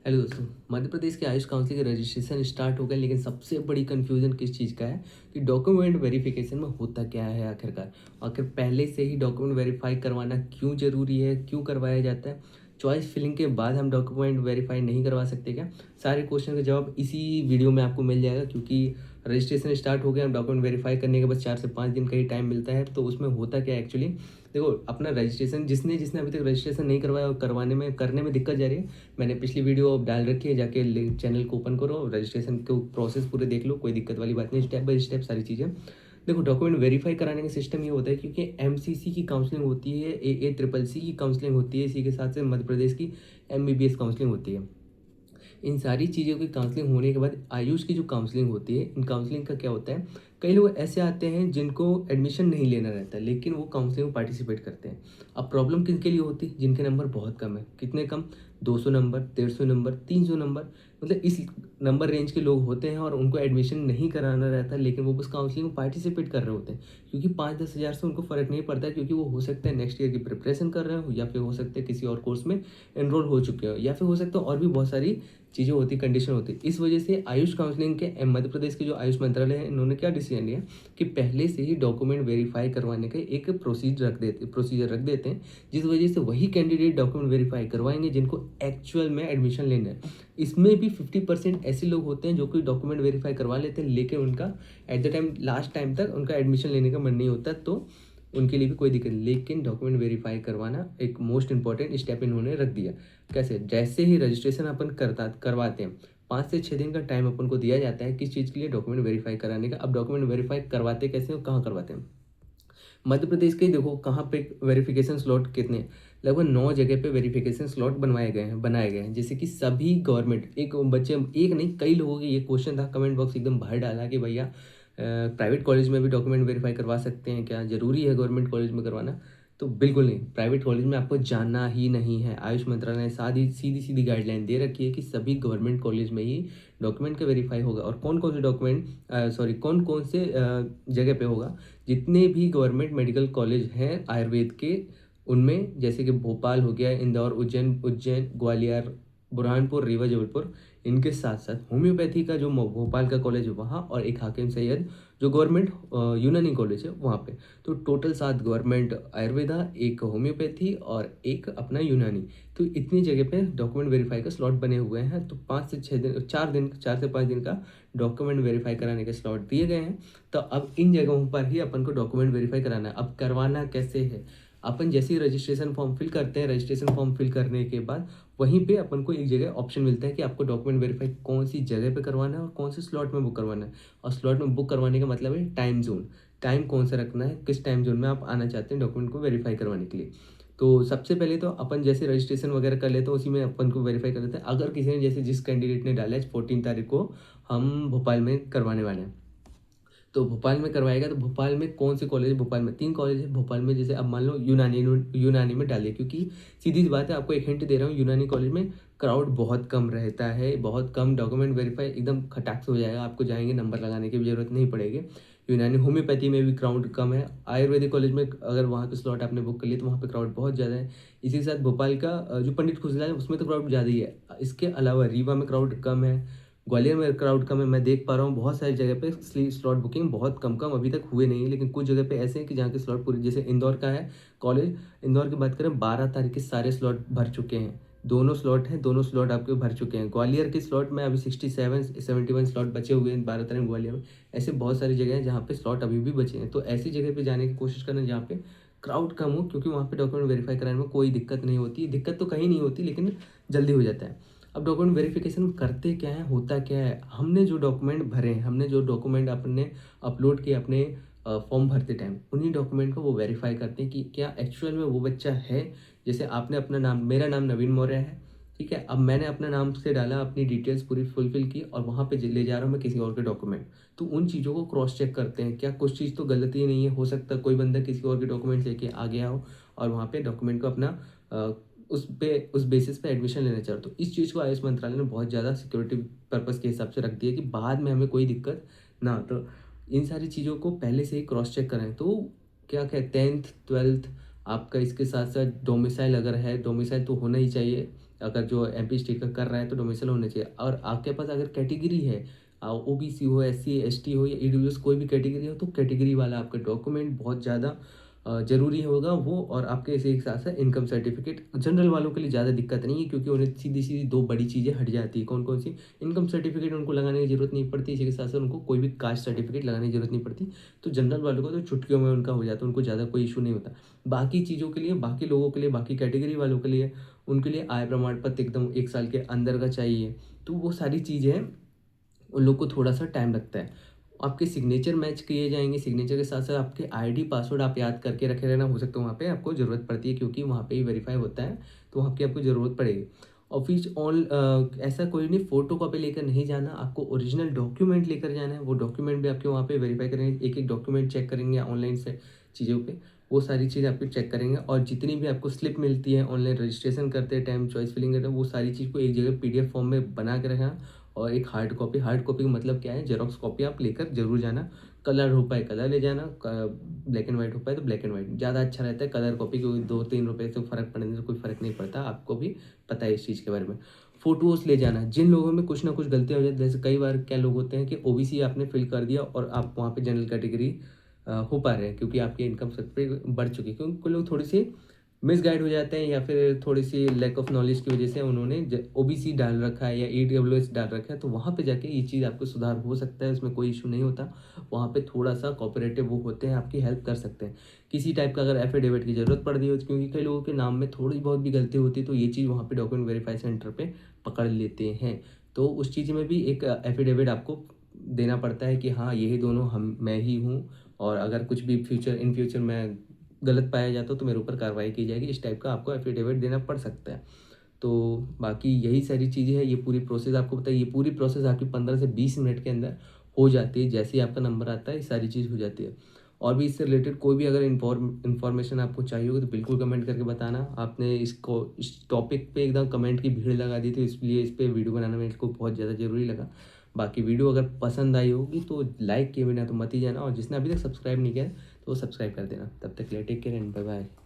Hello दोस्तों। मध्य प्रदेश के Ayush council का रजिस्ट्रेशन स्टार्ट हो गया, लेकिन सबसे बड़ी कंफ्यूजन किस चीज़ का है कि डॉक्यूमेंट वेरिफिकेशन में होता क्या है आखिरकार। आखिर पहले से ही डॉक्यूमेंट वेरीफाई करवाना क्यों ज़रूरी है, क्यों करवाया जाता है? चॉइस फिलिंग के बाद हम डॉक्यूमेंट वेरीफाई नहीं करवा सकते क्या? सारे क्वेश्चन का जवाब इसी वीडियो में आपको मिल जाएगा, क्योंकि रजिस्ट्रेशन स्टार्ट हो गया। हम डॉक्यूमेंट वेरीफाई करने के बाद 4 से 5 दिन का ही टाइम मिलता है। तो उसमें होता क्या है एक्चुअली, देखो, अपना रजिस्ट्रेशन जिसने जिसने अभी तक रजिस्ट्रेशन नहीं करवाया और करने में दिक्कत जा रही है, मैंने पिछली वीडियो डाल रखी है, जाके लिंक चैनल को ओपन करो, रजिस्ट्रेशन को प्रोसेस पूरे देख लो, कोई दिक्कत वाली बात नहीं, स्टेप बाय स्टेप सारी चीज़ें। देखो, डॉक्यूमेंट वेरीफाई कराने का सिस्टम ये होता है, क्योंकि एमसीसी की काउंसलिंग होती है, ए ट्रिपल सी की काउंसलिंग होती है, इसी के साथ से मध्य प्रदेश की एमबीबीएस काउंसलिंग होती है। इन सारी चीज़ों की काउंसलिंग होने के बाद आयुष की जो काउंसलिंग होती है, इन काउंसलिंग का क्या होता है, कई लोग ऐसे आते हैं जिनको एडमिशन नहीं लेना रहता है, लेकिन वो काउंसलिंग में पार्टिसिपेट करते हैं। अब प्रॉब्लम किनके लिए होती है? जिनके नंबर बहुत कम है। कितने कम? 200 नंबर, 150 नंबर, 300 नंबर, मतलब इस नंबर रेंज के लोग होते हैं और उनको एडमिशन नहीं कराना रहता, लेकिन वो बस काउंसलिंग में पार्टिसिपेट कर रहे होते हैं। क्योंकि 5-10 हज़ार से उनको फ़र्क नहीं पड़ता है, क्योंकि वो हो सकता है नेक्स्ट ईयर की प्रिपरेशन कर रहे हो, या फिर हो सकता है किसी और कोर्स में एनरोल हो चुके हो, या फिर हो सकता है और भी बहुत सारी चीज़ें होती, कंडीशन होती। इस वजह से आयुष काउंसलिंग के मध्य प्रदेश के जो आयुष मंत्रालय है, इन्होंने क्या डिसीजन लिया कि पहले से ही डॉक्यूमेंट वेरीफाई करवाने का एक प्रोसीजर रख देते हैं, जिस वजह से वही कैंडिडेट डॉक्यूमेंट वेरीफाई करवाएंगे जिनको एक्चुअल में एडमिशन लेना है। इसमें भी 50% ऐसे लोग होते हैं जो कि डॉक्यूमेंट वेरीफाई करवा लेते हैं, लेकिन उनका at the time, last time तक उनका एडमिशन लेने का मन नहीं होता, तो उनके लिए भी कोई दिक्कत नहीं। लेकिन डॉक्यूमेंट वेरीफाई करवाना एक मोस्ट इंपॉर्टेंट स्टेप इन्होंने रख दिया। कैसे? जैसे ही रजिस्ट्रेशन अपन करवाते हैं, 5 से 6 दिन का टाइम अपन को दिया जाता है किस चीज़ के लिए? डॉक्यूमेंट वेरीफाई कराने का। अब डॉक्यूमेंट वेरीफाई करवाते कैसे और कहाँ करवाते हैं? मध्य प्रदेश के देखो कहाँ पे वेरिफिकेशन स्लॉट कितने हैं। लगभग 9 जगह पे वेरिफिकेशन स्लॉट बनाए गए हैं, जैसे कि सभी गवर्नमेंट, एक बच्चे, एक नहीं कई लोगों के ये क्वेश्चन था, कमेंट बॉक्स एकदम भर डाला कि भैया प्राइवेट कॉलेज में भी डॉक्यूमेंट वेरीफाई करवा सकते हैं क्या? ज़रूरी है गवर्नमेंट कॉलेज में करवाना? तो बिल्कुल नहीं, प्राइवेट कॉलेज में आपको जाना ही नहीं है। आयुष मंत्रालय ने सादी सीधी सीधी गाइडलाइन दे रखी है कि सभी गवर्नमेंट कॉलेज में ही डॉक्यूमेंट का वेरीफाई होगा। और कौन कौन से डॉक्यूमेंट, सॉरी, कौन कौन से जगह पे होगा? जितने भी गवर्नमेंट मेडिकल कॉलेज हैं आयुर्वेद के, उनमें, जैसे कि भोपाल हो गया, इंदौर, उज्जैन, ग्वालियर, बुरहानपुर, रीवा, जबलपुर, इनके साथ साथ होम्योपैथी का जो भोपाल का कॉलेज है वहाँ, और एक हाकिम सैयद जो गवर्नमेंट यूनानी कॉलेज है वहाँ पे। तो टोटल 7 गवर्नमेंट आयुर्वेदा, एक होम्योपैथी और एक अपना यूनानी। तो इतनी जगह पे डॉक्यूमेंट वेरीफाई का स्लॉट बने हुए हैं। तो 5 से 6 दिन, 4 दिन, 4 से 5 दिन का डॉक्यूमेंट वेरीफाई कराने के स्लॉट दिए गए हैं। तो अब इन जगहों पर ही अपन को डॉक्यूमेंट वेरीफाई कराना है। अब करवाना कैसे है? अपन जैसे ही रजिस्ट्रेशन फॉर्म फिल करते हैं, रजिस्ट्रेशन फॉर्म फिल करने के बाद वहीं पे अपन को एक जगह ऑप्शन मिलता है कि आपको डॉक्यूमेंट वेरीफाई कौन सी जगह पे करवाना है और कौन से स्लॉट में बुक करवाना है। और स्लॉट में बुक करवाने का मतलब है टाइम जोन, टाइम कौन सा रखना है, किस टाइम जोन में आप आना चाहते हैं डॉक्यूमेंट को वेरीफाई करवाने के लिए। तो सबसे पहले तो अपन जैसे रजिस्ट्रेशन वगैरह कर लेते हैं, उसी में अपन को वेरीफाई कर लेते हैं। अगर किसी ने, जैसे जिस कैंडिडेट ने डाला है 14 तारीख को हम भोपाल में करवाने वाले हैं, तो भोपाल में करवाएगा। तो भोपाल में कौन से कॉलेज है? भोपाल में 3 कॉलेज है। भोपाल में जैसे अब मान लो यूनानी में डालिए, क्योंकि सीधी सी बात है, आपको एक हिंट दे रहा हूँ, यूनानी कॉलेज में क्राउड बहुत कम रहता है, बहुत कम। डॉक्यूमेंट वेरीफाई एकदम खटाक से हो जाएगा, आपको जाएंगे नंबर लगाने की भी जरूरत नहीं पड़ेगी। यूनानी होम्योपैथी में भी क्राउड कम है। आयुर्वेदिक कॉलेज में अगर वहाँ पे स्लॉट आपने बुक कर लिया तो वहाँ पे क्राउड बहुत ज़्यादा है। इसी के साथ भोपाल का जो पंडित खुसला है उसमें तो क्राउड ज़्यादा ही है। इसके अलावा रीवा में क्राउड कम है, ग्वालियर में क्राउड कम है। मैं देख पा रहा हूँ बहुत सारी जगह पे स्लॉट बुकिंग बहुत कम कम अभी तक हुए नहीं है, लेकिन कुछ जगह पे ऐसे हैं कि जहाँ के स्लॉट पूरे, जैसे इंदौर का है कॉलेज, इंदौर की बात करें 12 तारीख के सारे स्लॉट भर चुके हैं। दोनों स्लॉट हैं, दोनों स्लॉट आपके भर चुके हैं। ग्वालियर के स्लॉट में अभी 67 स्लॉट बचे हुए हैं 12 तारीख ग्वालियर में। ऐसे बहुत सारी जगह हैं जहाँ पे स्लॉट अभी भी बचे हैं। तो ऐसी जगह पे जाने की कोशिश करना जहाँ पे क्राउड कम हो, क्योंकि वहाँ पे डॉक्यूमेंट वेरीफाई कराने में कोई दिक्कत नहीं होती। दिक्कत तो कहीं नहीं होती, लेकिन जल्दी हो जाता है। अब डॉक्यूमेंट वेरिफिकेशन करते क्या है, होता क्या है? हमने जो डॉक्यूमेंट भरे हैं, हमने जो डॉक्यूमेंट अपने अपलोड किए अपने फॉर्म भरते टाइम, उन्हीं डॉक्यूमेंट को वो वेरीफाई करते हैं कि क्या एक्चुअल में वो बच्चा है। जैसे आपने अपना नाम, मेरा नाम नवीन मौर्य है, ठीक है। अब मैंने अपना नाम से डाला, अपनी डिटेल्स पूरी फुलफिल की, और वहाँ पे ले जा रहा हूँ मैं किसी और के डॉक्यूमेंट। तो उन चीज़ों को क्रॉस चेक करते हैं, क्या कुछ चीज़ तो गलती नहीं है। हो सकता है कोई बंदा किसी और के डॉक्यूमेंट लेके आ गया हो और वहाँ पे डॉक्यूमेंट को अपना उस बेसिस पे एडमिशन लेना चाह रहे हो। तो इस चीज़ को आयुष मंत्रालय ने बहुत ज़्यादा सिक्योरिटी पर्पस के हिसाब से रख दिया कि बाद में हमें कोई दिक्कत ना हो। तो इन सारी चीज़ों को पहले से ही क्रॉस चेक करें। तो क्या कहते हैं, 10th 12th आपका, इसके साथ साथ डोमिसाइल अगर है, डोमिसाइल तो होना ही चाहिए। अगर जो एमपी स्टेट का कर रहा है तो डोमिसाइल होना चाहिए। और आपके पास अगर कैटेगरी है, ओबीसी हो, एससी एसटी हो या ईडब्ल्यूएस, कोई भी कैटेगरी हो, तो कैटेगरी वाला आपका डॉक्यूमेंट बहुत ज़्यादा ज़रूरी होगा वो। और आपके इसी एक साथ साथ इनकम सर्टिफिकेट। जनरल वालों के लिए ज़्यादा दिक्कत नहीं है, क्योंकि उन्हें सीधी सीधी दो बड़ी चीज़ें हट जाती है। कौन कौन सी? इनकम सर्टिफिकेट उनको लगाने की ज़रूरत नहीं पड़ती, इसी के साथ साथ उनको कोई भी कास्ट सर्टिफिकेट लगाने की ज़रूरत नहीं पड़ती। तो जनरल वालों को तो चुटकियों में उनका हो जाता है, उनको ज़्यादा कोई इशू नहीं होता। बाकी चीज़ों के लिए, बाकी लोगों के लिए, बाकी कैटेगरी वालों के लिए, उनके लिए आय प्रमाण पत्र एकदम 1 साल के अंदर का चाहिए। तो वो सारी चीज़ें उन लोग को थोड़ा-सा टाइम लगता है। आपके सिग्नेचर मैच किए जाएँगे, सिग्नेचर के साथ-साथ आपके आईडी पासवर्ड आप याद करके रखे रहना। हो सकता है वहाँ पे आपको ज़रूरत पड़ती है, क्योंकि वहाँ पे ही वेरीफ़ाई होता है, तो वहाँ की आपको ज़रूरत पड़ेगी। और फिर ऐसा कोई नहीं, फ़ोटोकॉपी लेकर नहीं जाना, आपको ओरिजिनल डॉक्यूमेंट लेकर जाना है। वो डॉक्यूमेंट भी आपके वहाँ पे वेरीफ़ाई करेंगे, एक-एक डॉक्यूमेंट चेक करेंगे ऑनलाइन से चीज़ों पे, वो सारी चीज़ आपकी चेक करेंगे। और जितनी भी आपको स्लिप मिलती है ऑनलाइन रजिस्ट्रेशन करते टाइम, चॉइस फिलिंग करते, वो सारी चीज़ को एक जगह पीडीएफ फॉर्म में बना के रखना। और एक हार्ड कॉपी का मतलब क्या है, जेरॉक्स कॉपी आप लेकर ज़रूर जाना। कलर हो पाए कलर ले जाना, ब्लैक एंड वाइट हो पाए तो ब्लैक एंड वाइट ज़्यादा अच्छा रहता है। कलर कॉपी क्योंकि 2-3 रुपए से फ़र्क पड़ने से कोई फ़र्क नहीं पड़ता, आपको भी पता है इस चीज़ के बारे में। फ़ोटोज़ ले जाना, जिन लोगों में कुछ ना कुछ गलतियाँ हो जाती हैं, जैसे कई बार क्या लोग होते हैं कि ओबीसी आपने फिल कर दिया और आप वहाँ पे जनरल कैटेगरी हो पा रहे हैं, क्योंकि आपकी इनकम सर्टिफिकेट बढ़ चुकी है। क्योंकि कुछ लोग थोड़ी-सी मिसगाइड हो जाते हैं, या फिर थोड़ी-सी लैक ऑफ नॉलेज की वजह से उन्होंने ओबीसी डाल रखा है या ईडब्ल्यूएस डाल रखा है, तो वहाँ पे जाके ये चीज़ आपको सुधार हो सकता है, उसमें कोई इश्यू नहीं होता। वहाँ पे थोड़ा-सा कोऑपरेटिव वो होते हैं, आपकी हेल्प कर सकते हैं। किसी टाइप का अगर एफिडेविट की ज़रूरत पड़ रही हो, क्योंकि कई लोगों के नाम में थोड़ी बहुत भी गलती होती है, तो ये चीज़ वहाँ पे डॉक्यूमेंट वेरीफाई सेंटर पे पकड़ लेते हैं। तो उस चीज़ में भी एक एफिडेविट आपको देना पड़ता है कि हाँ, यही दोनों मैं ही हूँ, और अगर कुछ भी इन फ्यूचर मैं गलत पाया जाता तो मेरे ऊपर कार्रवाई की जाएगी। इस टाइप का आपको एफिडेविट देना पड़ सकता है। तो बाकी यही सारी चीज़ें हैं, ये पूरी प्रोसेस आपको पता है, ये पूरी प्रोसेस आपकी 15 से 20 मिनट के अंदर हो जाती है। जैसे ही आपका नंबर आता है, ये सारी चीज़ हो जाती है। और भी इससे रिलेटेड कोई भी अगर इन्फॉर्मेशन आपको चाहिए होगी तो बिल्कुल कमेंट करके बताना। आपने इस टॉपिक पे एकदम कमेंट की भीड़ लगा दी थी, इसलिए इस पे वीडियो बनाना मेरे को बहुत ज़्यादा ज़रूरी लगा। बाकी वीडियो अगर पसंद आई होगी तो लाइक किए बिना तो मत ही जाना, और जिसने अभी तक सब्सक्राइब नहीं किया है तो वो सब्सक्राइब कर देना। तब तक के लिए take care and bye bye.